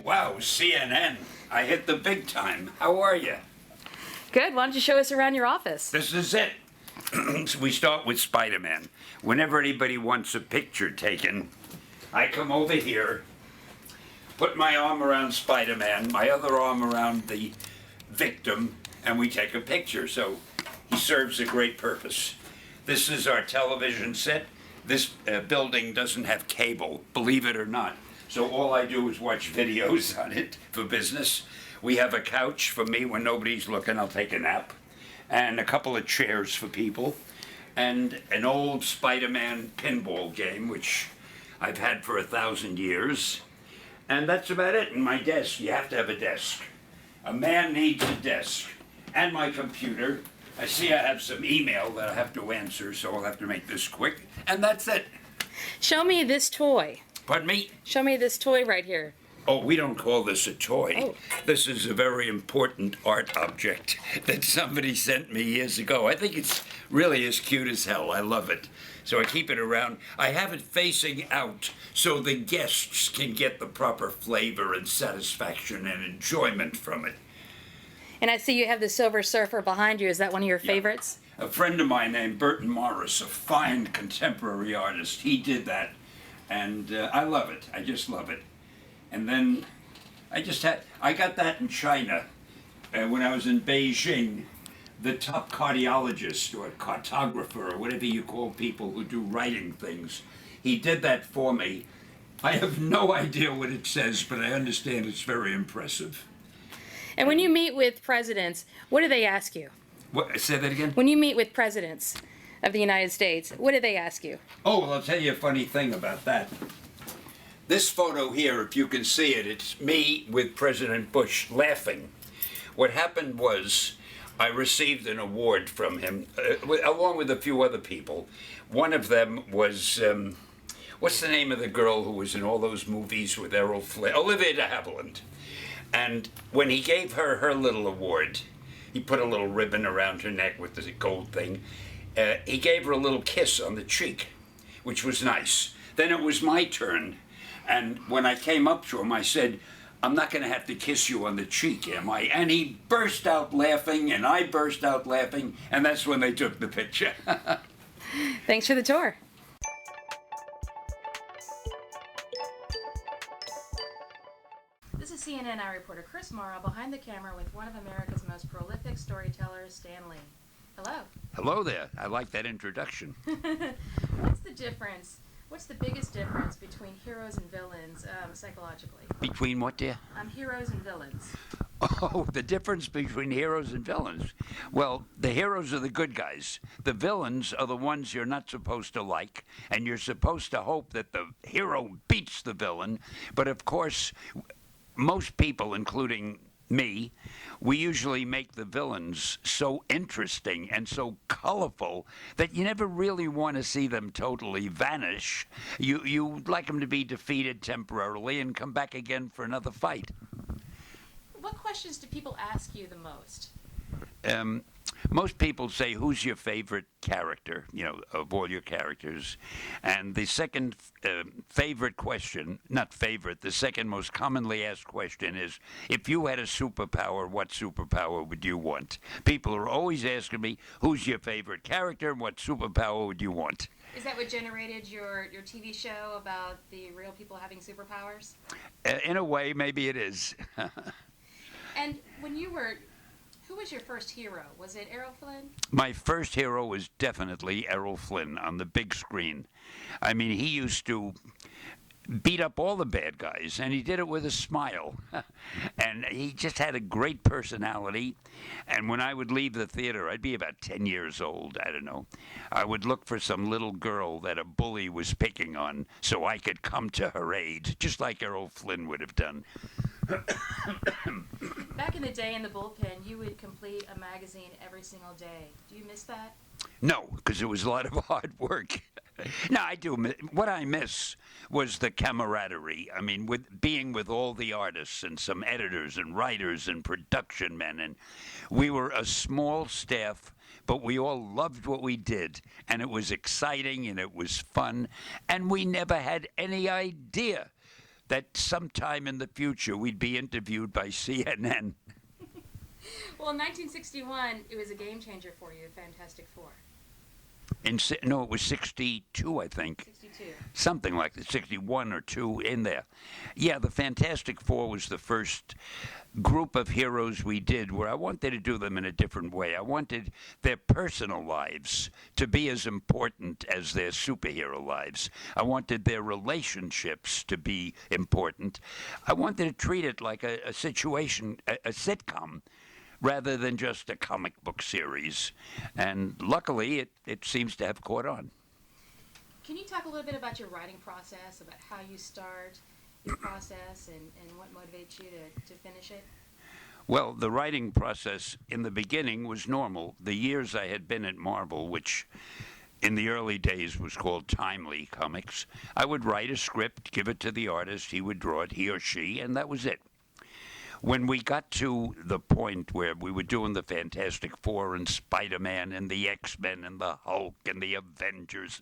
Wow, CNN. I hit the big time. How are you? Good. Why don't you show us around your office? This is it. So we start with Spider-Man. Whenever anybody wants a picture taken, I come over here, put my arm around Spider-Man, my other arm around the victim, and we take a picture. So he serves a great purpose. This is our television set. This building doesn't have cable, believe it or not. So all I do is watch videos on it for business. We have a couch for me when nobody's looking, I'll take a nap. And a couple of chairs for people. And an old Spider-Man pinball game, which I've had for 1,000 years. And that's about it. And my desk, you have to have a desk. A man needs a desk. And my computer. I see I have some email that I have to answer, so I'll have to make this quick. And that's it. Show me this toy. Pardon me? Show me this toy right here. Oh, we don't call this a toy. Oh. This is a very important art object that somebody sent me years ago. I think it's really as cute as hell. I love it. So I keep it around. I have it facing out so the guests can get the proper flavor and satisfaction and enjoyment from it. And I see you have the Silver Surfer behind you. Is that one of your favorites? A friend of mine named Burton Morris, a fine contemporary artist, he did that. And I love it. I just love it. And then I got that in China when I was in Beijing. The top cardiologist or cartographer or whatever you call people who do writing things, he did that for me. I have no idea what it says, but I understand it's very impressive. And when you meet with presidents, what do they ask you? What, say that again? When you meet with presidents of the United States, what do they ask you? Oh, well, I'll tell you a funny thing about that. This photo here, if you can see it, it's me with President Bush laughing. What happened was I received an award from him, along with a few other people. One of them was, what's the name of the girl who was in all those movies with Errol Flynn? Olivia de Havilland. And when he gave her her little award, he put a little ribbon around her neck with the gold thing. He gave her a little kiss on the cheek, which was nice. Then it was my turn. And when I came up to him, I said, I'm not going to have to kiss you on the cheek, am I? And he burst out laughing, and I burst out laughing, and that's when they took the picture. Thanks for the tour. This is CNN reporter Chris Morrow behind the camera with one of America's most prolific storytellers, Stan Lee. Hello. Hello there. I like that introduction. What's the biggest difference between heroes and villains psychologically? Between what, dear? Heroes and villains. Oh, the difference between heroes and villains. Well, the heroes are the good guys. The villains are the ones you're not supposed to like, and you're supposed to hope that the hero beats the villain. But of course, most people, including me, we usually make the villains so interesting and so colorful that you never really want to see them totally vanish. You like them to be defeated temporarily and come back again for another fight. What questions do people ask you the most? Most people say, who's your favorite character, of all your characters? And the second favorite question, not favorite, the second most commonly asked question is, if you had a superpower, what superpower would you want? People are always asking me, who's your favorite character and what superpower would you want? Is that what generated your TV show about the real people having superpowers? In a way, maybe it is. And who was your first hero? Was it Errol Flynn? My first hero was definitely Errol Flynn on the big screen. I mean, he used to beat up all the bad guys, and he did it with a smile. And he just had a great personality. And when I would leave the theater, I'd be about 10 years old, I don't know. I would look for some little girl that a bully was picking on so I could come to her aid, just like Errol Flynn would have done. Back in the day in the bullpen, you would complete a magazine every single day. Do you miss that? No, because it was a lot of hard work. No, I do. What I miss was the camaraderie. I mean, being with all the artists and some editors and writers and production men. And we were a small staff, but we all loved what we did. And it was exciting and it was fun. And we never had any idea that sometime in the future we'd be interviewed by CNN. Well, in 1961, it was a game changer for you, Fantastic Four. No, it was 62, I think. 62. Something like that, 61 or 2 in there. Yeah, the Fantastic Four was the first group of heroes we did where I wanted to do them in a different way. I wanted their personal lives to be as important as their superhero lives. I wanted their relationships to be important. I wanted to treat it like a situation, a sitcom, rather than just a comic book series. And luckily, it seems to have caught on. Can you talk a little bit about your writing process, about how you start your process and what motivates you to finish it? Well, the writing process in the beginning was normal. The years I had been at Marvel, which in the early days was called Timely Comics, I would write a script, give it to the artist, he would draw it, he or she, and that was it. When we got to the point where we were doing the Fantastic Four and Spider-Man and the X-Men and the Hulk and the Avengers,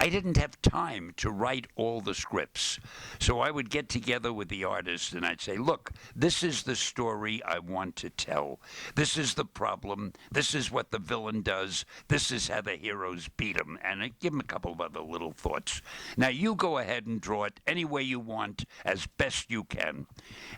I didn't have time to write all the scripts. So I would get together with the artist and I'd say, look, this is the story I want to tell. This is the problem. This is what the villain does. This is how the heroes beat him. And I'd give him a couple of other little thoughts. Now you go ahead and draw it any way you want, as best you can.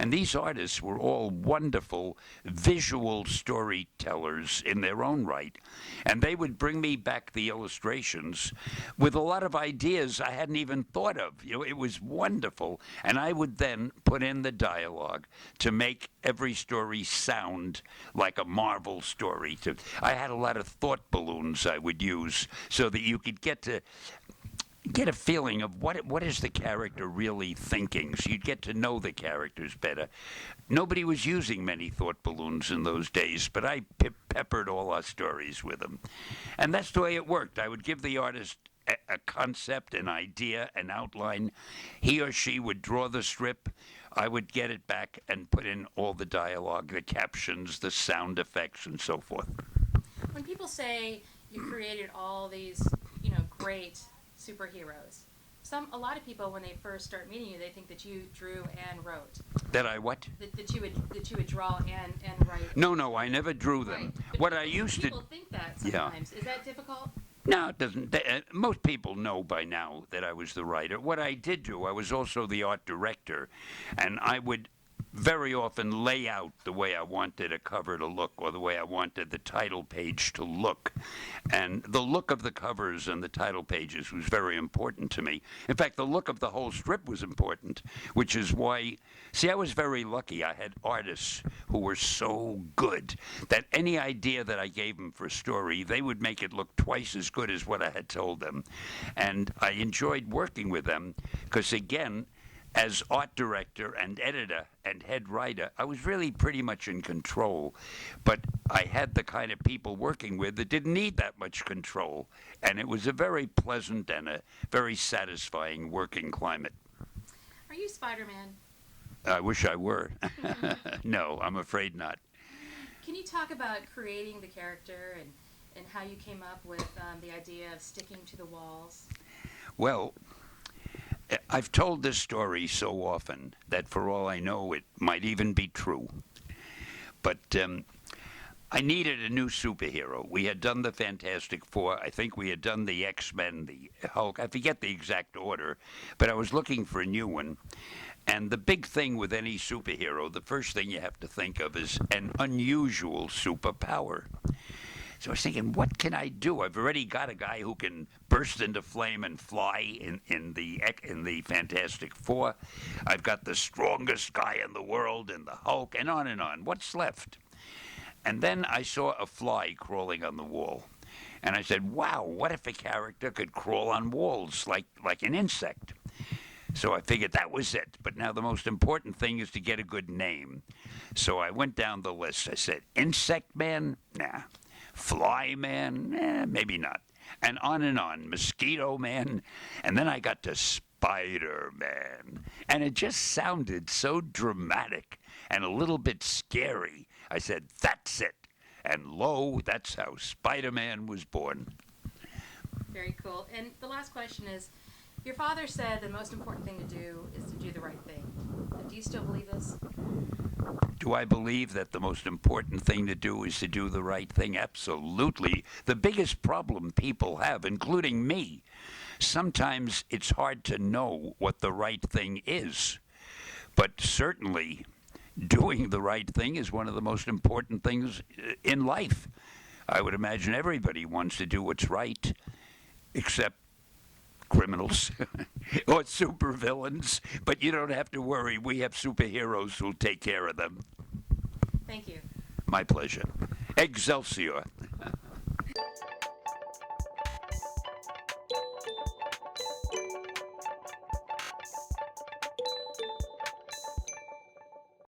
And these artists were all wonderful visual storytellers in their own right. And they would bring me back the illustrations with a lot of ideas I hadn't even thought of. You know, it was wonderful. And I would then put in the dialogue to make every story sound like a Marvel story. I had a lot of thought balloons I would use so that you could get a feeling of what is the character really thinking, so you'd get to know the characters better. Nobody was using many thought balloons in those days, but I peppered all our stories with them. And that's the way it worked. I would give the artist a concept, an idea, an outline. He or she would draw the strip. I would get it back and put in all the dialogue, the captions, the sound effects, and so forth. When people say you created all these, great superheroes, a lot of people, when they first start meeting you, they think that you drew and wrote. That I what? That you would draw and write. No, I never drew them. Right. What I used to. People think that sometimes. Yeah. Is that difficult? No, it doesn't. Most people know by now that I was the writer. What I did do, I was also the art director, and I would very often lay out the way I wanted a cover to look or the way I wanted the title page to look. And the look of the covers and the title pages was very important to me. In fact, the look of the whole strip was important, which is why, I was very lucky. I had artists who were so good that any idea that I gave them for a story, they would make it look twice as good as what I had told them. And I enjoyed working with them because, again, as art director and editor and head writer, I was really pretty much in control. But I had the kind of people working with that didn't need that much control. And it was a very pleasant and a very satisfying working climate. Are you Spider-Man? I wish I were. No, I'm afraid not. Can you talk about creating the character and how you came up with the idea of sticking to the walls? Well, I've told this story so often that for all I know, it might even be true. But I needed a new superhero. We had done the Fantastic Four. I think we had done the X-Men, the Hulk. I forget the exact order, but I was looking for a new one. And the big thing with any superhero, the first thing you have to think of is an unusual superpower. So I was thinking, what can I do? I've already got a guy who can burst into flame and fly in the Fantastic Four. I've got the strongest guy in the world in the Hulk, and on and on. What's left? And then I saw a fly crawling on the wall. And I said, wow, what if a character could crawl on walls like an insect? So I figured that was it. But now the most important thing is to get a good name. So I went down the list. I said, Insect Man? Nah. Fly Man? Maybe not. And on, Mosquito Man. And then I got to Spider-Man. And it just sounded so dramatic and a little bit scary. I said, that's it. And lo, that's how Spider-Man was born. Very cool. And the last question is, Your father said the most important thing to do is to do the right thing. Do you still believe this? Do I believe that the most important thing to do is to do the right thing? Absolutely. The biggest problem people have, including me, sometimes it's hard to know what the right thing is. But certainly, doing the right thing is one of the most important things in life. I would imagine everybody wants to do what's right, except criminals or supervillains. But you don't have to worry. We have superheroes who'll take care of them. Thank you. My pleasure. Excelsior.